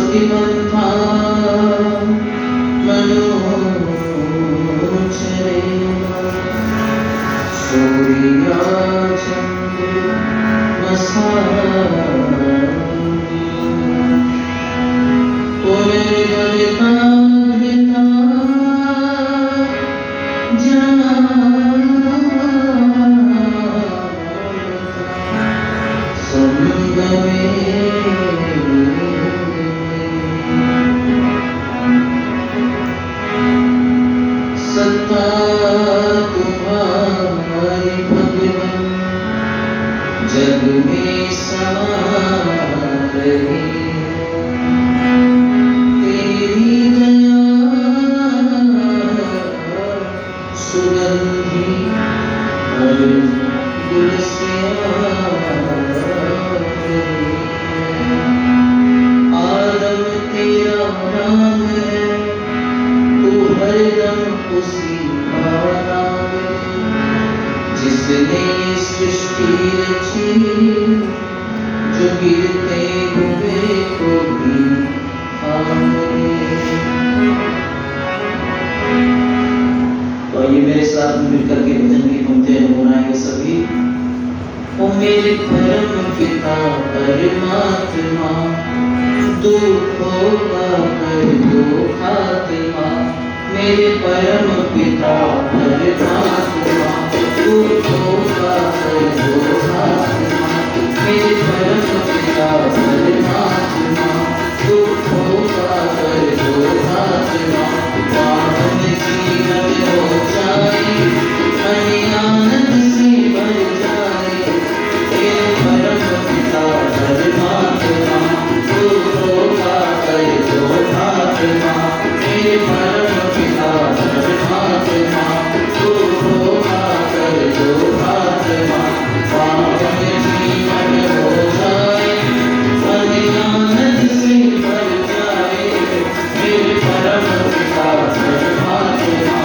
स्तुतिमन्ता मनोचरेम सूर्याचन्द्रमसा पुनर्गलिता सत्ता तुम्हारी भगवन जग में समा रही तेरी दया सुगंधी हर गुल से आदम तेरा नाम है तू हरदम उसी का नाम है जिसने सृष्टि रची जो गिरते हुए को भी तो ये मेरे साथ मिलकर के भजन की पंक्तियां गुनगुनाएंगे सभी। ओ मेरे परम पिता परमात्मा दुखों का कर दो खात्मा मेरे परम पिता परमात्मा दुखों का कर दो खात्मा मेरे परम पिता परमात्मा दुखों का कर दो खात्मा पावन जीवन हो जाए मन आनंद से भर जाए मेरे परम पिता परमात्मा दुखों का कर दो खात्मा मेरे परम पिता परमात्मा दुखों का कर दो खात्मा पावन जीवन हो जाए मन आनंद से भर जाए मेरे परम पिता परमात्मा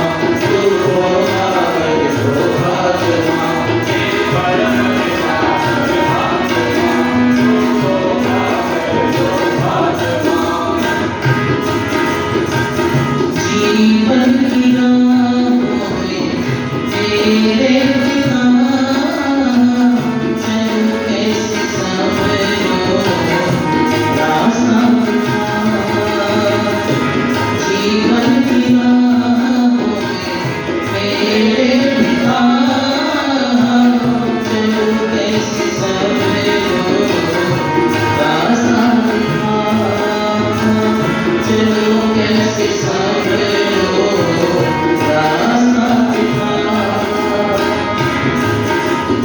दुखों का कर दो खात्मा मेरे परम पिता परमात्मा दुखों का कर दो खात्मा जीवन की राहों में मेरे पिता चलूं कैसे संवरो रास्ता जीवन की राहों में मेरे पिता चलूं कैसे संवरो रास्ता चलूं कैसे संवरो रास्ता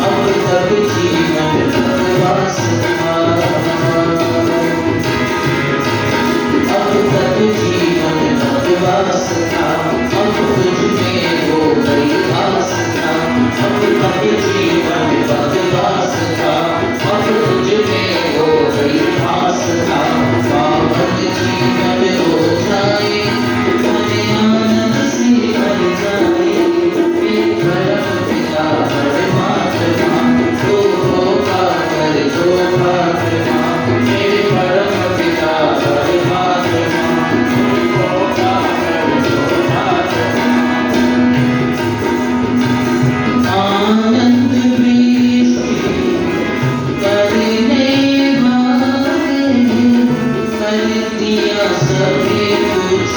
अब तक जीवन भगवास था अब तक जीवन भगवास था अब तुझ में हो गई आस था अब तक जीवन भगवास था अब तुझ में हो गई आस था पावन जीवन हो जाए मन आनंद से भर जाए मेरे परम पिता परमात्मा दुखों का कर दो खात्मा मेरे परम पिता परमात्मा दुखों का कर दो खात्मा आनंद वृष्टि करने वाले कर दिया सभी कुछ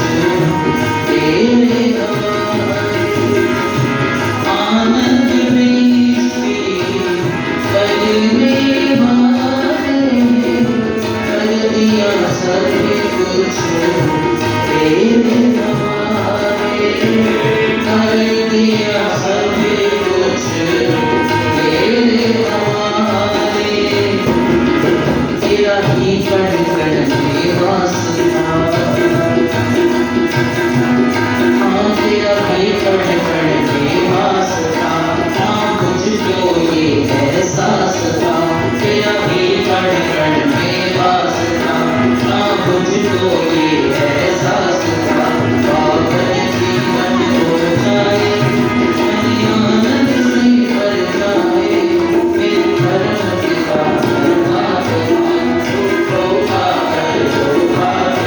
तेरे हवाले आनंद वृष्टि करने वाले कर दिया सभी कुछ तेरे हवाले कर दिया सभी कुछ तेरे हवाले तेरा ही कण कण में वासना हाँ तेरा ही कण कण में वासना हाँ मुझको ये एहसास था तेरा ही कण कण में वासना हाँ मुझको ये एहसास था पावन जीवन हो जाए मन आनंद से भर जाए मेरे परम पिता परमात्मा दुखों का कर दो खात्मा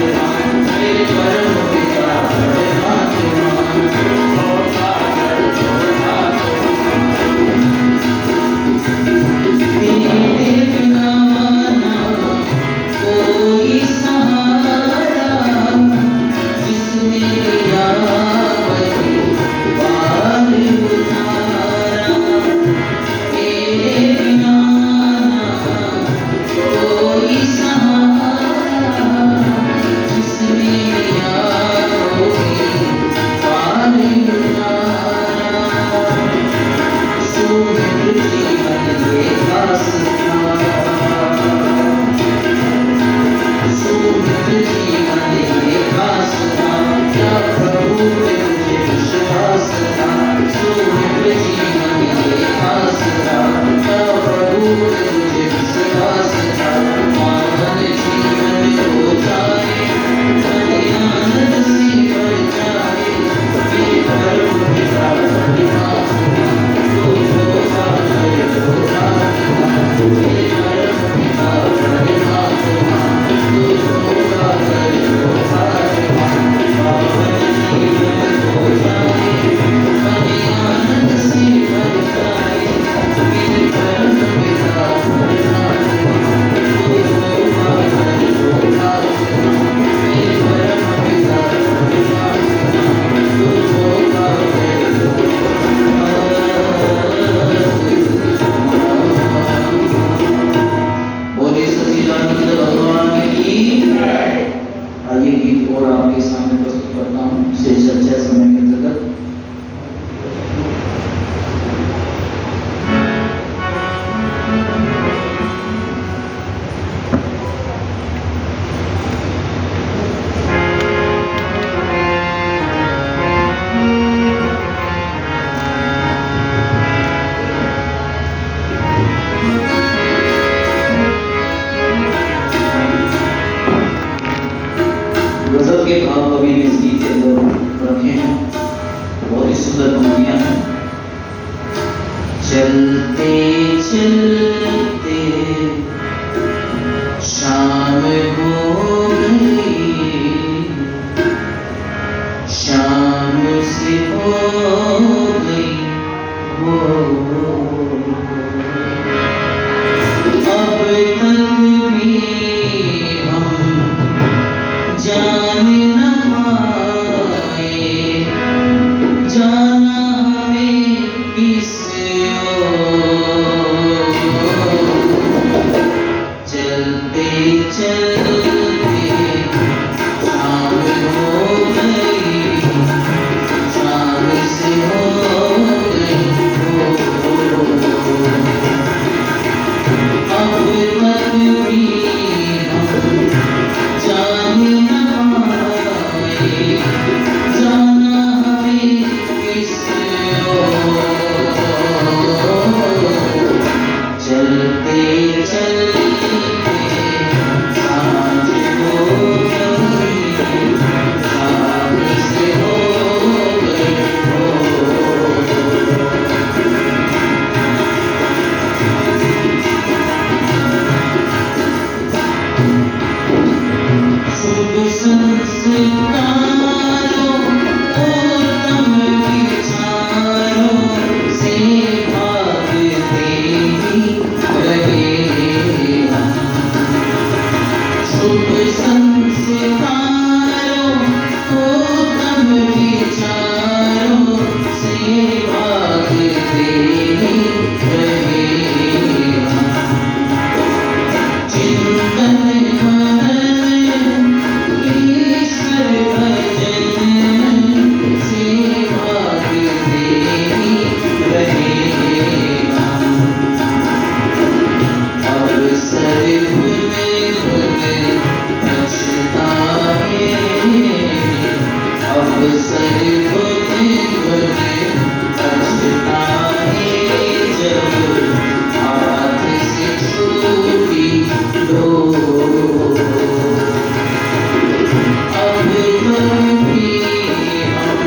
ये गीत और आपके सामने प्रस्तुत करता हूँ श्री चर्चा समय के अंतर्गत। गजल के भाव कवि ने इस गीत के अंदर रखे हैं, बहुत ही सुंदर पंक्तियां हैं। चलते चलते शाम हो गई, शाम से हो गई वो, अब तक भी हम जान न पाए, जाना हमें किस ओर। चलते चलते शाम हो गई, शाम से हो गई वो, अब तक भी हम जान न पाए, जाना हमें किस ओर। चलते चलते सांझ हो गई, शाम से हो गई वो। शुभ संस्कारों उत्तम विचारों से भागते ही रहे हम। शुभ संस्कारों उत्तम विचारों से भागते ही रहे हम। चिंतन मनन ईश्वर भजन से भागते ही रहे हम। अवसर भुन भुन पछताए, अवसर भुन भुन पछताए, जब हाथ से छूटी डोर। अब तक भी हम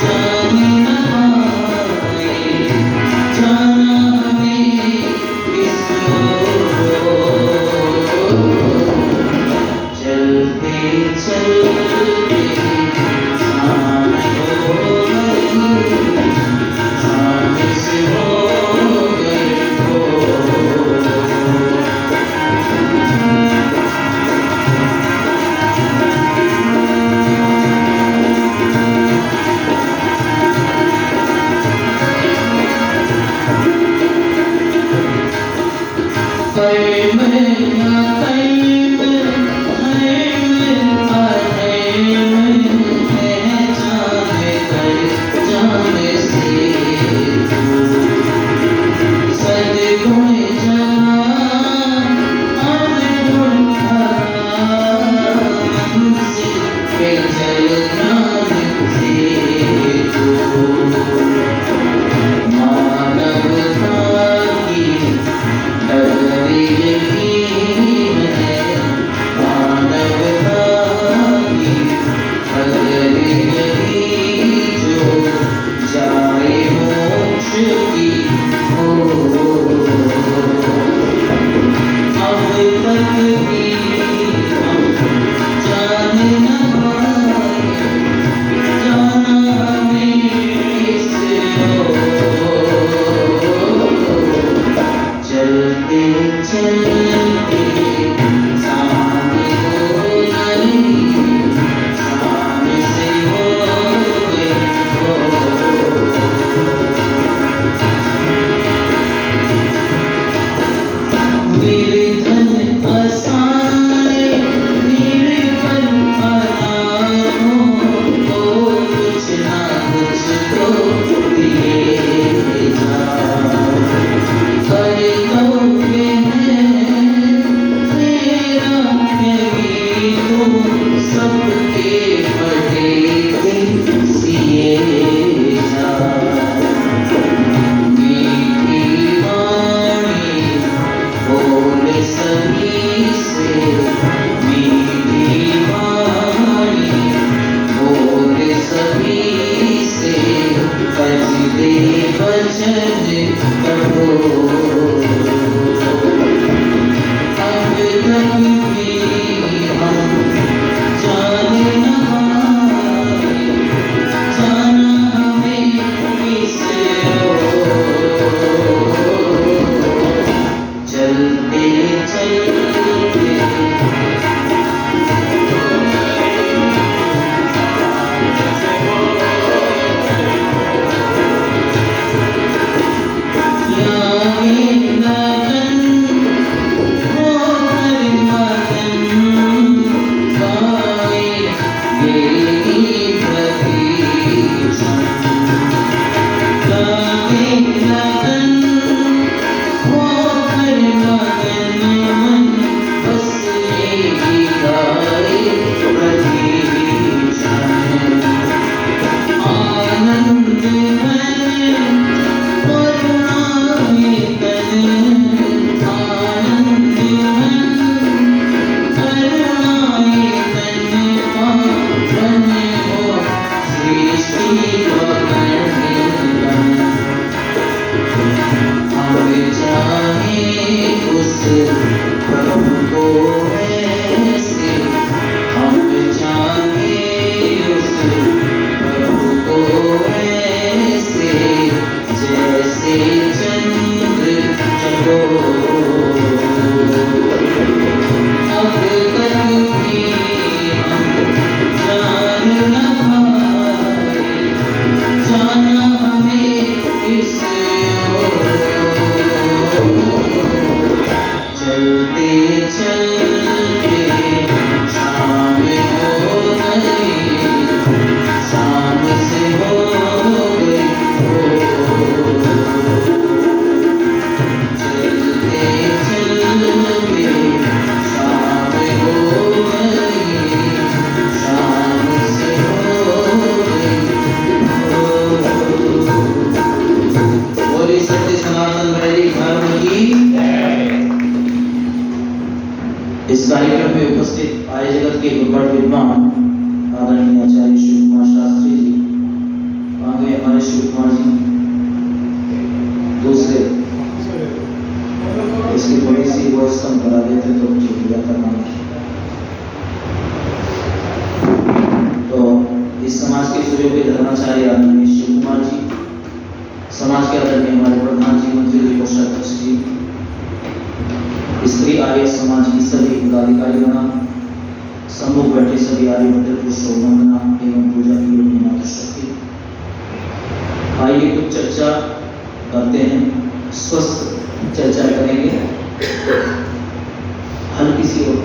जान न पाए, जाना हमें किस ओर। चलते चलते शाम हो गई, शाम से हो गई वो। निर्धन असांग सभी से मीठी वाणी, बोल सभी से बजते वचन कठोर। अब तक भी हम जाने न पाए, जाना हमें किसे चलते चलते लागे लगन हो हर मगन, गाए यही प्रतीक्षा। लागे लगन हो हर मगन, मन बस यही गाए प्रतीक्षा। आनंद मन करुणाए तन, आनंद मन करुणाए तन, पावन हो सृष्टि वगन। हम चाहे उस प्रभु को ऐसे, हम चाहे उस प्रभु को ऐसे, जैसे चंद्र चकोर। अब तक भी हम जान न पाए, जाना हमें किस ओर। चलते चलते शाम हो गई, शाम से हो गई भोर। चलते चलते शाम हो गई, शाम से हो गई भोर। बोली सत्य सनातन मेरी धर्म की। इस कार्यक्रम में उपस्थित आर्य जगत के बड़ विद्वान आदरणीय आचार्य शिव कुमार शास्त्री जी, आगे हमारे शिव कुमार जी, दूसरे इसकी थोड़ी सी वॉइस कम करा देते तो ठीक जाता था। तो इस समाज के सूर्यों के धर्माचार्य आदरणीय शिव कुमार जी, समाज के आदरणीय हमारे प्रधान जी, मंत्री जी, कोषाध्यक्ष जी, स्त्री आर्य समाज की सभी पदाधिकारीगण, सम्मुख बैठे सभी आर्य मंडल को शोभवंदना एवं पूजा की योग्य मातृशक्ति। आइए कुछ चर्चा करते हैं, स्वस्थ चर्चा करेंगे, हल्की सी और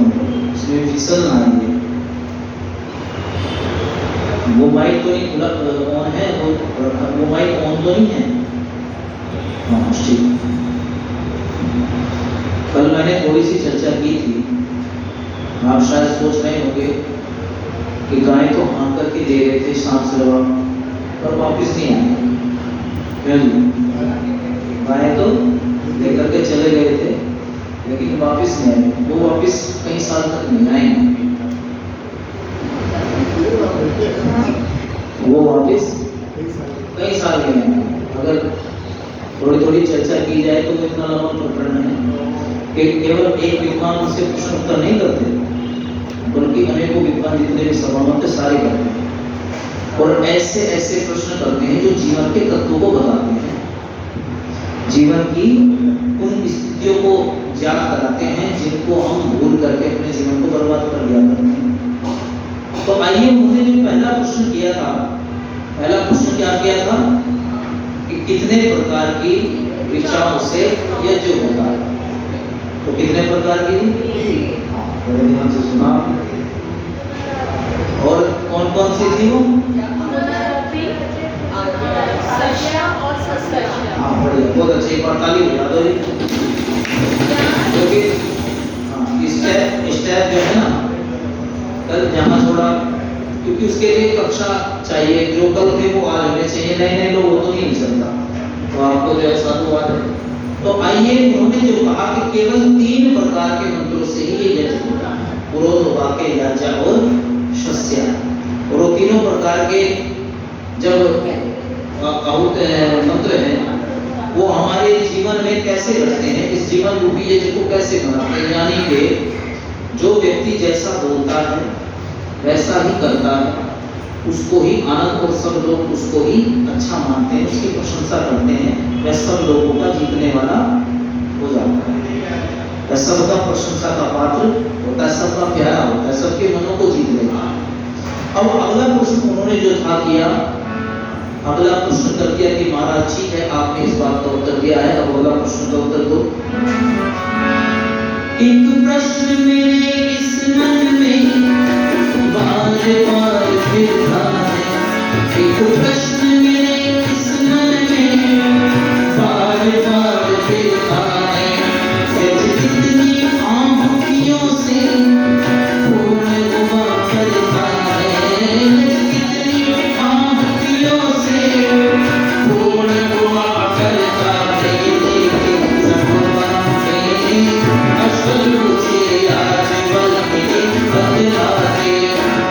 इसमें फिसल ना आएंगे। वो माइक तो नहीं खुला ऑन है, वो माइक ऑन तो नहीं है। हाँ ठीक। कल मैंने थोड़ी सी चर्चा की थी, आप शायद सोच रहे होंगे कि गाय तो हाँ करके दे रहे थे शाम से जवाब, पर वापस नहीं आए। क्यों जी? गाय तो लेकर के चले गए थे लेकिन वापस नहीं आए। वो वापस कई साल तक नहीं आएंगे। वो वापस कई साल के नहीं। अगर थोड़ी थोड़ी चर्चा की जाए तो इतना लंबा प्रकरण है कि केवल एक विद्वान उससे प्रश्न उत्तर नहीं करते, बल्कि अनेकों विद्वान जितने भी सभा में सारे करते हैं और ऐसे ऐसे प्रश्न करते हैं जो जीवन के तत्वों को बताते हैं, जीवन की उन स्थितियों को याद कराते हैं जिनको हम भूल करके अपने जीवन को बर्बाद कर दिया करते हैं। तो आइए, उन्होंने जो पहला प्रश्न किया था, पहला प्रश्न क्या किया था कि कितने प्रकार की ऋचाओं से यज्ञ होता है। तो कितने प्रकार की? बड़े ध्यान से सुना। और कौन कौन सी थी वो? हाँ बढ़िया, बहुत अच्छे। एक बार ताली बजा दो। क्योंकि स्टेप जो है ना, कल जहाँ थोड़ा, क्योंकि उसके लिए कक्षा चाहिए, जो कल थे वो आज होने चाहिए। नए नए लोग हो तो नहीं चलता, तो आपको जो है साधुवाद है। तो आइए, उन्होंने जो कहा कि केवल 3 प्रकार के मंत्रों से ही ये यज्ञ होता है, पुरोध, वाक्य, याज्ञा और शस्या। और वो तीनों प्रकार के जब मंत्र हैं वो हमारे जीवन में कैसे रखते हैं, इस जीवन रूपी यज्ञ को कैसे बनाते हैं। यानी कि जो व्यक्ति जैसा बोलता है वैसा ही करता है, उसको ही आनंद और सब लोग उसको ही अच्छा मानते हैं, उसकी प्रशंसा करते हैं, वह सब लोगों का जीतने वाला हो जाता है, वह सबका प्रशंसा का पात्र होता है, सबका प्यारा होता है, सबके मनों को जीत लेता है। अब अगला प्रश्न उन्होंने जो था किया, अगला प्रश्न कर दिया कि महाराज ठीक है, आपने इस बात का उत्तर दिया है, अब अगला प्रश्न का उत्तर दो। एक प्रश्न मेरे इस मन में बार बार फिरता है, एक प्रश्न मेरे इस मन में बार बार फिरता है, कितनी आहुतियों से पूर्ण हुआ करता है, कितनी आहुतियों से पूर्ण हुआ करता है, असल मुझे आज बल के बदला दे,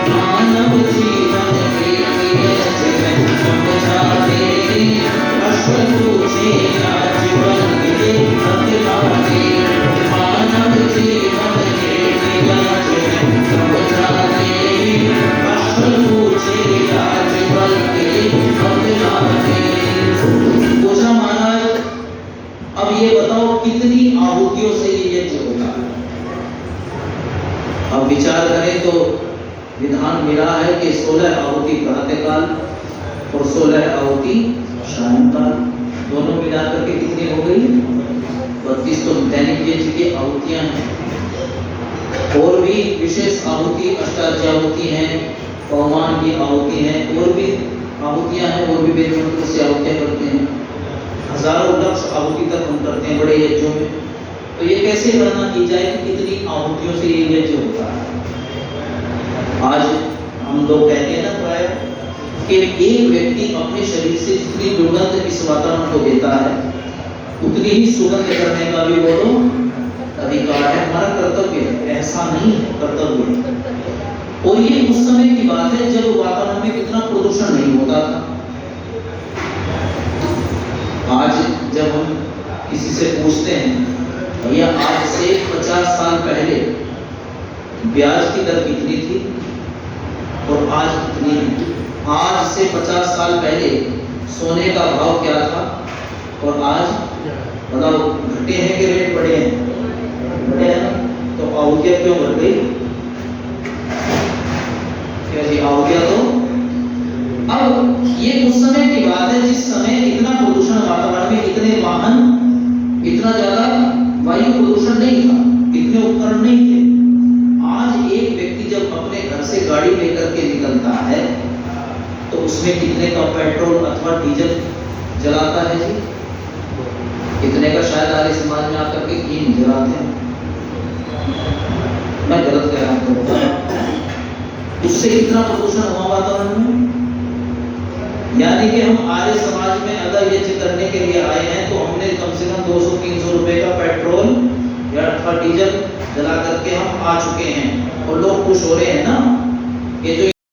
मानव जीवन के लिए समझा दे, असल मुझे आज बल के बदला दे, मानव जीवन के लिए समझा दे, असल मुझे आज बल के बदला दे। पूछा महाराज, अब ये बताओ कितनी आहुतियों से ये यज्ञ होता है। अब विचार करें तो विधान मिला है कि 16 आहुति प्रातःकाल और 16 आहुति सायंकाल, दोनों मिलाकर के कितनी हो गई? 32। तो दैनिक यज्ञ की आहुतियां हैं, और भी विशेष आहुति अष्टाध्याहुति हैं, पवमान की आहुति है, और भी आहुतियां हैं, और भी वेद मंत्र से आहुतियां करते हैं, हजारों लक्ष आहुति तक हम करते हैं बड़े यज्ञों में। तो ये कैसे गणना की जाए कि कितनी आहुतियों से ये यज्ञ होता है? आज हम लोग कहते हैं ना प्राय कि एक व्यक्ति अपने शरीर से जितनी दुर्गंध इस वातावरण को देता है उतनी ही सुगंध करने का भी बोलो अधिकार है, हमारा कर्तव्य है, ऐसा नहीं है, कर्तव्य है। और ये उस समय की बात है जब वातावरण में कितना प्रदूषण नहीं होता था। आज जब हम किसी से पूछते हैं भैया आज से 50 साल पहले ब्याज की दर कितनी थी और आज कितनी है, आज से 50 साल पहले सोने का भाव क्या था और आज बताओ, घटे हैं कि रेट बढ़े हैं? बढ़े हैं ना। तो आहुतियां क्यों बढ़ गई? क्या जी आहुतियां? तो अब ये उस समय की बात है जिस समय इतना प्रदूषण वातावरण में, इतने वाहन, इतना ज्यादा वायु प्रदूषण नहीं था, इतने उपकरण नहीं थे। आज एक व्यक्ति जब अपने घर से गाड़ी लेकर के निकलता है तो उसमें कितने का पेट्रोल अथवा डीजल जलाता है जी? कितने का शायद आज समाज में आकर के घी जलाते हैं। मैं गलत कह रहा हूं? उससे कितना प्रदूषण हुआ वातावरण में। यानी कि हम आर्य समाज में अगर यज्ञ करने के लिए आए हैं तो हमने कम से कम 200-300 रुपए का पेट्रोल या अथवा डीजल जला करके हम आ चुके हैं, और लोग खुश हो रहे हैं ना। ये जो